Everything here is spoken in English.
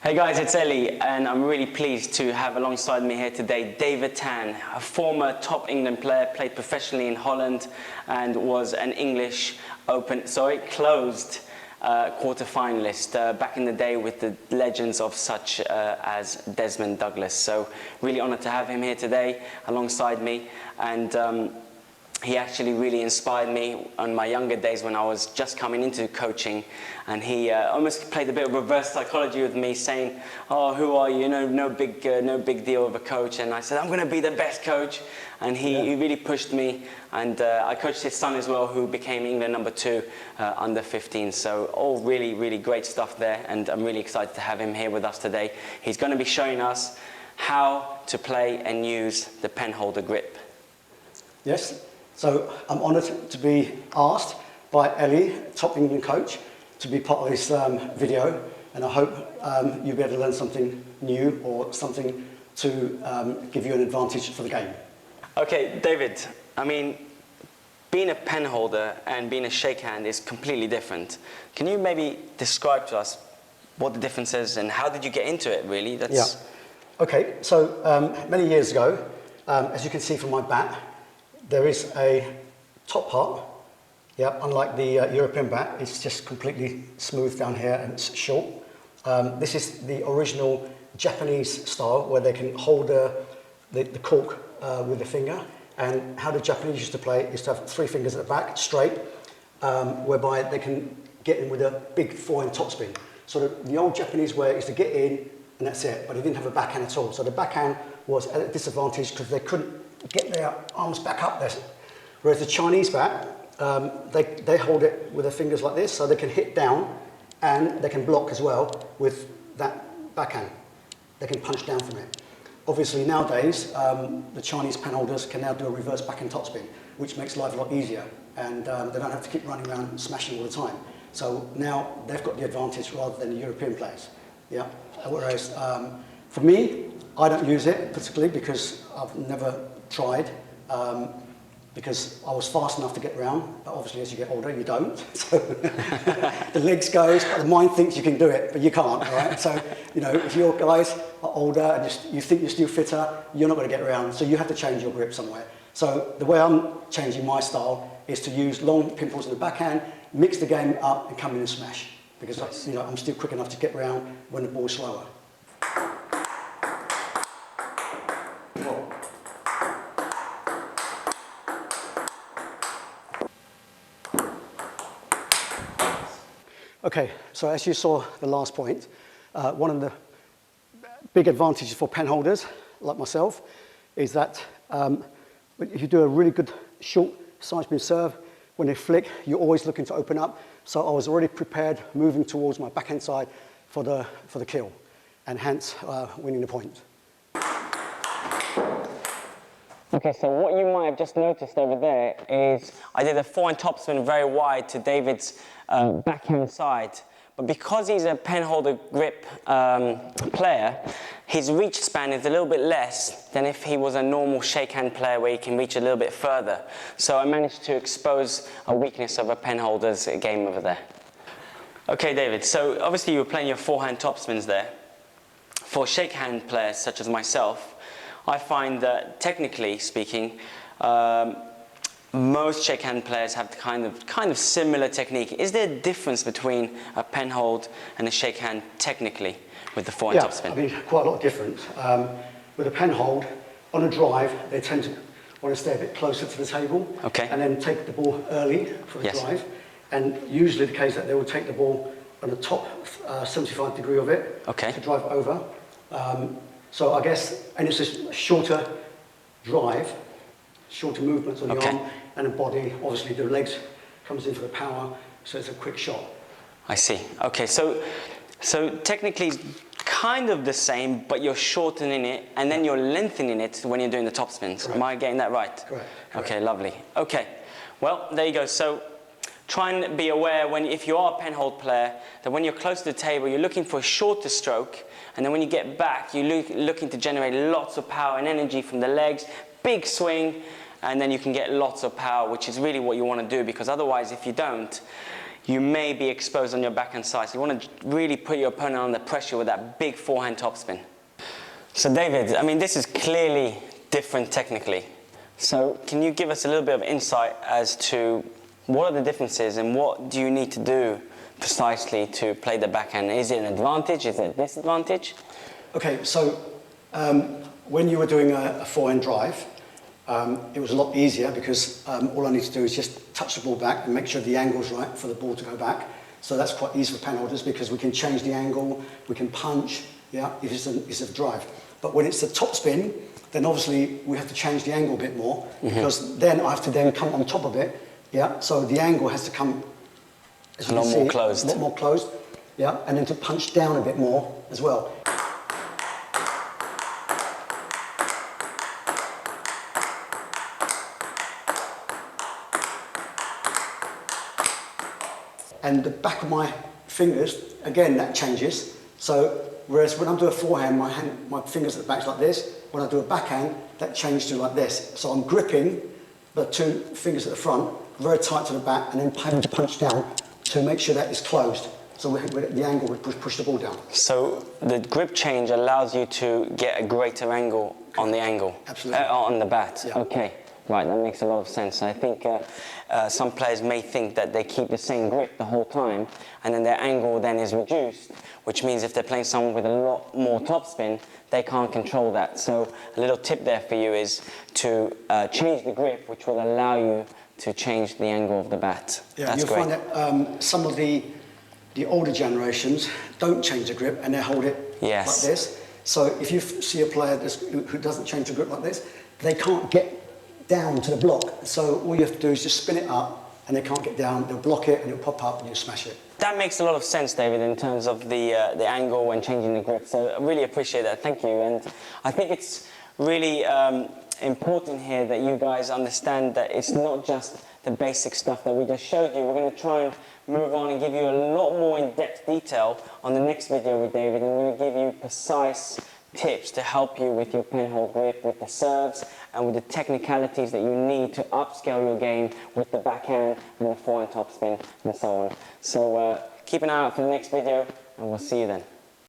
Hey guys, it's Ellie, and I'm really pleased to have alongside me here today David Tan, a former top England player, played professionally in Holland and was an English closed quarter-finalist back in the day with the legends of such as Desmond Douglas. So really honoured to have him here today alongside me, and he actually really inspired me on my younger days when I was just coming into coaching, and he almost played a bit of reverse psychology with me, saying, "Oh, who are you? You know, no big deal of a coach." And I said, "I'm going to be the best coach," and he really pushed me. And I coached his son as well, who became England #2 under 15. So all really great stuff there, and I'm really excited to have him here with us today. He's going to be showing us how to play and use the penholder grip. Yes. So I'm honoured to be asked by Ellie, top England coach, to be part of this video, and I hope you'll be able to learn something new or something to give you an advantage for the game. Okay, David, I mean, being a penholder and being a shakehand is completely different. Can you maybe describe to us what the difference is and how did you get into it, really? Yeah. Okay, so many years ago, as you can see from my bat, there is a top part. Yeah, unlike the European bat, it's just completely smooth down here and it's short. This is the original Japanese style where they can hold the cork with the finger. And how the Japanese used to play is to have 3 fingers at the back, straight, whereby they can get in with a big forehand topspin. So the old Japanese way is to get in and that's it, but they didn't have a backhand at all. So the backhand was at a disadvantage because they couldn't get their arms back up there. Whereas the Chinese bat, they hold it with their fingers like this, so they can hit down and they can block as well with that backhand. They can punch down from it. Obviously nowadays, the Chinese penholders can now do a reverse backhand topspin, which makes life a lot easier, and they don't have to keep running around and smashing all the time. So now they've got the advantage rather than the European players. Yeah. Whereas for me, I don't use it particularly because I've never tried, because I was fast enough to get around, but obviously as you get older you don't. So the legs goes, but the mind thinks you can do it, but you can't, all right? So, you know, if your guys are older and you think you're still fitter, you're not going to get around, so you have to change your grip somewhere. So the way I'm changing my style is to use long pinballs in the backhand, mix the game up and come in and smash, because you know, I'm still quick enough to get around when the ball's slower. Okay, so as you saw the last point, one of the big advantages for penholders, like myself, is that if you do a really good short side spin serve, when they flick, you're always looking to open up. So I was already prepared, moving towards my backhand side for the kill, and hence winning the point. Okay, so what you might have just noticed over there is I did a forehand topspin very wide to David's backhand side, but because he's a penholder grip player, his reach span is a little bit less than if he was a normal shakehand player where he can reach a little bit further. So I managed to expose a weakness of a penholder's game over there. Okay, David, so obviously you were playing your forehand topspins there. For shakehand players such as myself, I find that technically speaking, most shakehand players have kind of similar technique. Is there a difference between a penhold and a shakehand technically with the forehand topspin? I mean, quite a lot of difference. With a penhold, on a drive, they tend to want to stay a bit closer to the table, and then take the ball early for the drive. And usually the case that they will take the ball on the top 75 degree of it to drive it over. So I guess, and it's a shorter drive, shorter movements on the arm and the body. Obviously the legs comes in for the power, so it's a quick shot. I see. Okay, so technically it's kind of the same, but you're shortening it and then you're lengthening it when you're doing the topspins. Correct. Am I getting that right? Correct. Okay, lovely. Okay, well, there you go. So try and be aware if you are a penhold player, that when you're close to the table, you're looking for a shorter stroke, and then when you get back, you're looking to generate lots of power and energy from the legs, big swing, and then you can get lots of power, which is really what you want to do, because otherwise, if you don't, you may be exposed on your backhand side. So you want to really put your opponent under pressure with that big forehand topspin. So David, I mean, this is clearly different technically. So can you give us a little bit of insight as to what are the differences and what do you need to do precisely to play the backhand? Is it an advantage? Is it a disadvantage? Okay, so when you were doing a forehand drive, it was a lot easier because all I need to do is just touch the ball back and make sure the angle's right for the ball to go back. So that's quite easy for penholders because we can change the angle, we can punch, yeah, if it's a drive. But when it's a topspin, then obviously we have to change the angle a bit more because then I have to then come on top of it, yeah. So the angle has to come a lot more closed. A lot more closed, yeah, and then to punch down a bit more as well. And the back of my fingers, again, that changes. So whereas when I do a forehand, my fingers at the back's like this. When I do a backhand, that changes to like this. So I'm gripping the two fingers at the front, very tight to the back, and then having to punch down to make sure that is closed. So the angle would push the ball down. So the grip change allows you to get a greater angle on the angle. Absolutely. On the bat. Yeah. Okay. Right, that makes a lot of sense. I think some players may think that they keep the same grip the whole time, and then their angle then is reduced, which means if they're playing someone with a lot more topspin, they can't control that. So a little tip there for you is to change the grip, which will allow you to change the angle of the bat. Yeah, that's you'll great. find that some of the older generations don't change the grip and they hold it Yes. like this. So if you see a player who doesn't change the grip like this, they can't get down to the block. So all you have to do is just spin it up and they can't get down, they'll block it and it'll pop up and you'll smash it. That makes a lot of sense, David, in terms of the angle when changing the grip. So I really appreciate that. Thank you. And I think it's really important here that you guys understand that it's not just the basic stuff that we just showed you. We're going to try and move on and give you a lot more in-depth detail on the next video with David. And we're going to give you precise tips to help you with your penhold grip, with the serves, and with the technicalities that you need to upscale your game with the backhand and the forehand topspin and so on. So keep an eye out for the next video, and we'll see you then.